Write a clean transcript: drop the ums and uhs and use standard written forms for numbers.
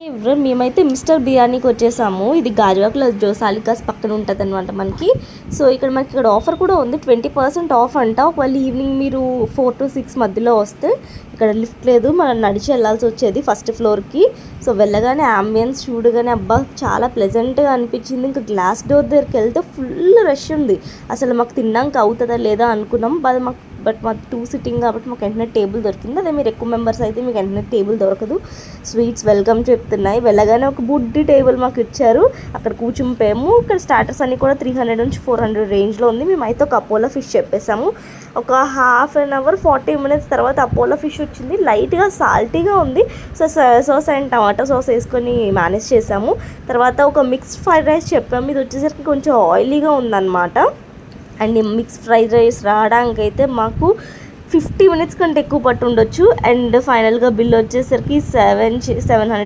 మేమైతే మిస్టర్ బిర్యానీకి వచ్చేసాము. ఇది గాజువాకలో జోసాలికాస్ పక్కన ఉంటుంది అనమాట మనకి. సో ఇక్కడ ఆఫర్ కూడా ఉంది, 20% ఆఫ్ అంట. ఒకవేళ ఈవినింగ్ మీరు 4 to 6 మధ్యలో వస్తే ఇక్కడ లిఫ్ట్ లేదు, మనం నడిచి వెళ్ళాల్సి వచ్చేది ఫస్ట్ ఫ్లోర్కి. సో వెళ్ళగానే అంబియన్స్ చూడగానే అబ్బా చాలా ప్లెజెంట్గా అనిపించింది. ఇంకా గ్లాస్ డోర్ దగ్గరికి వెళ్తే ఫుల్ రష్ ఉంది. అసలు మాకు తిన్నాక అవుతుందా లేదా అనుకున్నాం. బట్ మాకు 2 సిట్టింగ్ కాబట్టి మాకు వెంటనే టేబుల్ దొరికింది. అదే మీరు ఎక్కువ మెంబర్స్ అయితే మీకు వెంటనే టేబుల్ దొరకదు. స్వీట్స్ వెల్కమ్ చెప్తున్నాయి. వెళ్ళగానే ఒక బుడ్డి టేబుల్ మాకు ఇచ్చారు, అక్కడ కూర్చుంపాము. ఇక్కడ స్టార్టర్స్ అన్నీ కూడా 300 నుంచి 400 రేంజ్లో ఉంది. మేమైతే ఒక అపోలో ఫిష్ చెప్పేసాము. ఒక ½ అన్ అవర్ 40 minutes తర్వాత అపోలో ఫిష్ వచ్చింది. లైట్గా సాల్టీగా ఉంది. So sauce and tomato sauce వేసుకొని మేనేజ్ చేసాము. తర్వాత ఒక మిక్స్డ్ ఫ్రైడ్ రైస్ చెప్పాము. ఇది వచ్చేసరికి కొంచెం ఆయిలీగా ఉందన్నమాట. అండ్ మిక్స్ ఫ్రైడ్ రైస్ రావడానికి అయితే మాకు 50 minutes కంటే ఎక్కువ పట్టు ఉండొచ్చు. అండ్ ఫైనల్గా బిల్ వచ్చేసరికి 700